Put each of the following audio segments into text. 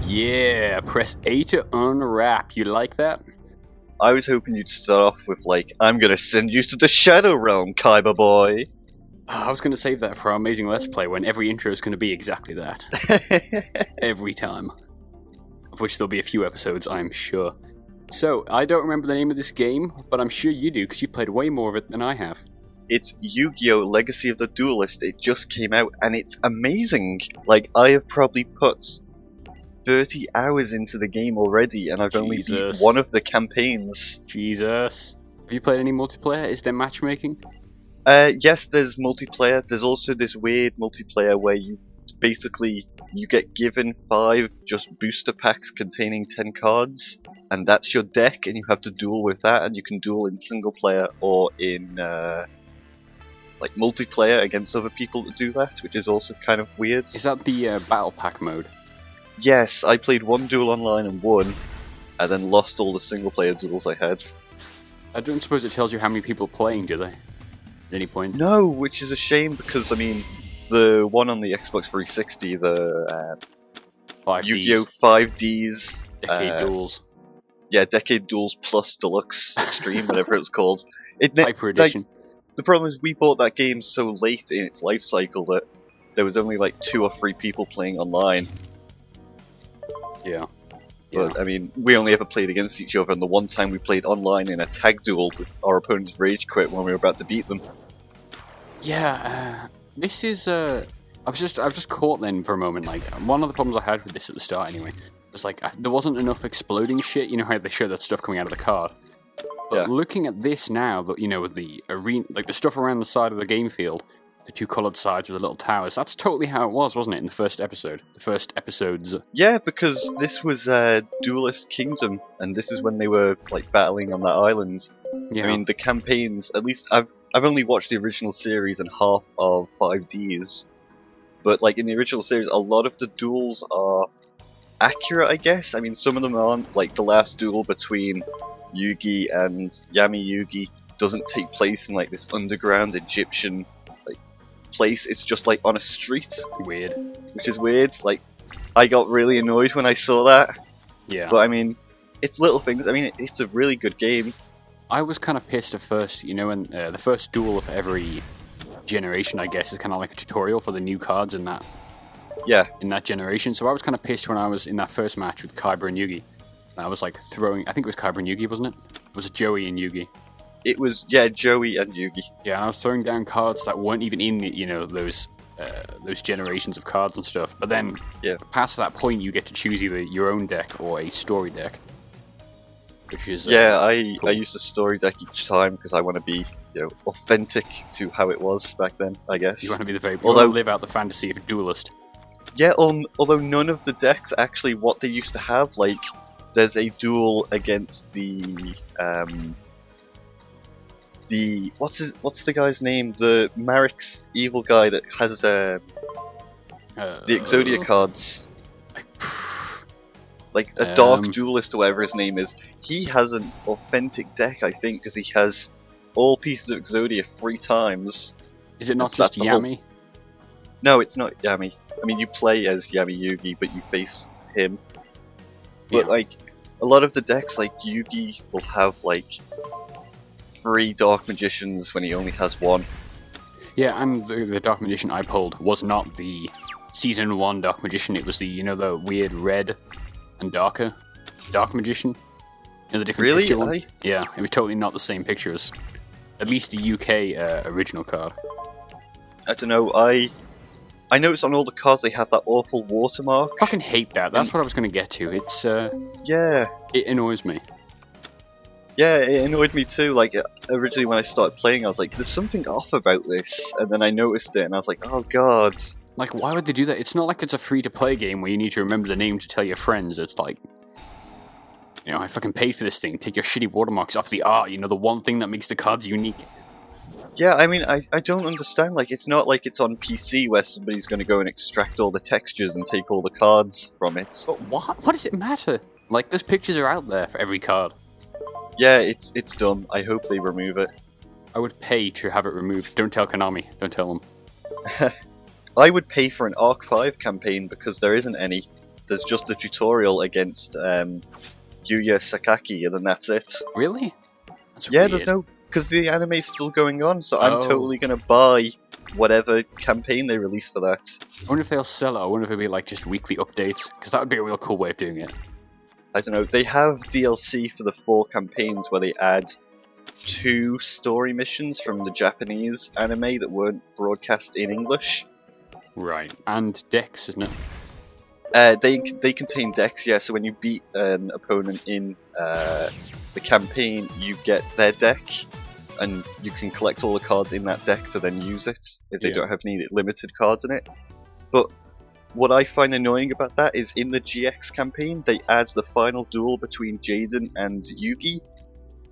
Yeah, press A to unwrap. You like that? I was hoping you'd start off with, like, I'm gonna send you to the Shadow Realm, Kaiba boy. I was going to save that for our amazing Let's Play when every intro is going to be exactly that. Every time. Of which there'll be a few episodes, I'm sure. So, I don't remember the name of this game, but I'm sure you do because you've played way more of it than I have. It's Yu-Gi-Oh! Legacy of the Duelist. It just came out and it's amazing. Like, I have probably put 30 hours into the game already and I've only beat one of the campaigns. Jesus. Have you played any multiplayer? Is there matchmaking? Yes, there's multiplayer. There's also this weird multiplayer where you get given 5 just booster packs containing 10 cards, and that's your deck, and you have to duel with that, and you can duel in single player or in like multiplayer against other people that do that, which is also kind of weird. Is that the battle pack mode? Yes, I played one duel online and won, and then lost all the single player duels I had. I don't suppose it tells you how many people are playing, do they? At any point? No, which is a shame because, I mean, the one on the Xbox 360, the 5Ds. Yu-Gi-Oh! 5Ds. Decade Duels. Yeah, Decade Duels Plus Deluxe Extreme, whatever it was called. Hyper Edition. The problem is we bought that game so late in its life cycle that there was only like 2 or 3 people playing online. Yeah. But, I mean, we only ever played against each other, and the one time we played online in a tag duel, our opponents rage quit when we were about to beat them. Yeah, this is, I was just caught then for a moment, like, one of the problems I had with this at the start anyway, was like, there wasn't enough exploding shit, you know how they show that stuff coming out of the card. But looking at this now, you know, with the arena, like the stuff around the side of the game field, the 2 coloured sides with the little towers, that's totally how it was, wasn't it, in the first episode? The first episodes. Yeah, because this was Duelist Kingdom, and this is when they were, like, battling on that island. Yeah. I mean, the campaigns, at least I've only watched the original series and half of 5Ds, but, like, in the original series, a lot of the duels are accurate, I guess. I mean, some of them aren't. Like, the last duel between Yugi and Yami Yugi doesn't take place in, like, this underground Egyptian place. It's just like on a street. Weird. Which is weird. Like, I got really annoyed when I saw that. Yeah. But I mean, it's little things. I mean, it's a really good game. I was kind of pissed at first, you know, when the first duel of every generation, I guess, is kind of like a tutorial for the new cards in that. Yeah. In that generation. So I was kind of pissed when I was in that first match with Kaiba and Yugi. And I was like throwing, I think it was Kaiba and Yugi, wasn't it? It was Joey and Yugi. It was, yeah, Joey and Yugi. Yeah, and I was throwing down cards that weren't even in, you know, those generations of cards and stuff. But then, past that point, you get to choose either your own deck or a story deck, which is I cool. used a story deck each time because I want to be, you know, authentic to how it was back then, I guess. You want to be you want to live out the fantasy of a duelist. Yeah, although none of the decks actually what they used to have. Like, there's a duel against the what's the guy's name? The Marik's evil guy that has the Exodia cards. Like a Dark Duelist or whatever his name is. He has an authentic deck, I think, because he has all pieces of Exodia 3 times. Is it not just Yami? No, it's not Yami. I mean, you play as Yami Yugi, but you face him. But like, a lot of the decks, like Yugi will have like 3 Dark Magicians when he only has 1. Yeah, and the Dark Magician I pulled was not the Season 1 Dark Magician, it was the, you know, the weird red and darker Dark Magician. You know, the different picture one? Yeah, it was totally not the same picture as at least the UK original card. I don't know, I noticed on all the cards they have that awful watermark. I fucking hate that, that's what I was going to get to. It's, yeah. It annoys me. Yeah, it annoyed me too. Like, originally when I started playing, I was like, there's something off about this. And then I noticed it, and I was like, oh god. Like, why would they do that? It's not like it's a free-to-play game where you need to remember the name to tell your friends. It's like, you know, I fucking paid for this thing. Take your shitty watermarks off the art, you know, the one thing that makes the cards unique. Yeah, I mean, I don't understand. Like, it's not like it's on PC where somebody's going to go and extract all the textures and take all the cards from it. But what? What does it matter? Like, those pictures are out there for every card. Yeah, it's dumb. I hope they remove it. I would pay to have it removed. Don't tell Konami. Don't tell them. I would pay for an Arc 5 campaign because there isn't any. there's just a tutorial against Yuya Sakaki, and then that's it. Really? That's Yeah, weird. there's no... Because the anime's still going on, so I'm Oh. totally going to buy whatever campaign they release for that. I wonder if they'll sell it. I wonder if it'll be like just weekly updates, because that would be a real cool way of doing it. I don't know, they have DLC for the 4 campaigns where they add 2 story missions from the Japanese anime that weren't broadcast in English. Right. And decks, isn't it? They contain decks, yeah, so when you beat an opponent in the campaign, you get their deck, and you can collect all the cards in that deck to then use it, if they don't have any limited cards in it. But what I find annoying about that is in the GX campaign, they add the final duel between Jaden and Yugi,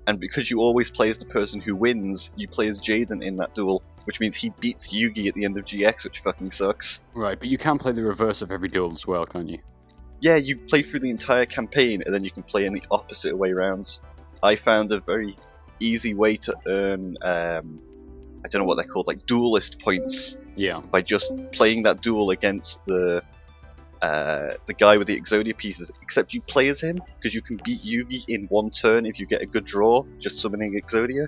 and because you always play as the person who wins, you play as Jaden in that duel, which means he beats Yugi at the end of GX, which fucking sucks. Right, but you can play the reverse of every duel as well, can't you? Yeah, you play through the entire campaign, and then you can play in the opposite way round. I found a very easy way to earn, I don't know what they're called, like duelist points, Yeah. by just playing that duel against the guy with the Exodia pieces, except you play as him, because you can beat Yugi in 1 turn if you get a good draw, just summoning Exodia.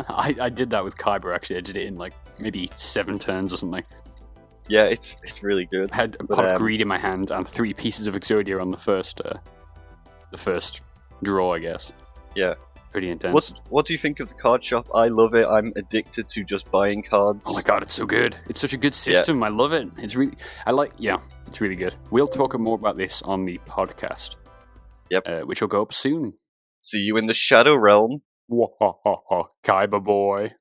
I did that with Kaiba, actually. I did it in like maybe 7 turns or something. Yeah, it's really good. I had a pot of greed in my hand and 3 pieces of Exodia on the first draw, I guess. Yeah. Pretty intense. What do you think of the card shop? I love it. I'm addicted to just buying cards. Oh my god, it's so good. It's such a good system. I love it. It's really... it's really good. We'll talk more about this on the podcast. Yep. Which will go up soon. See you in the Shadow Realm. Kaiba boy.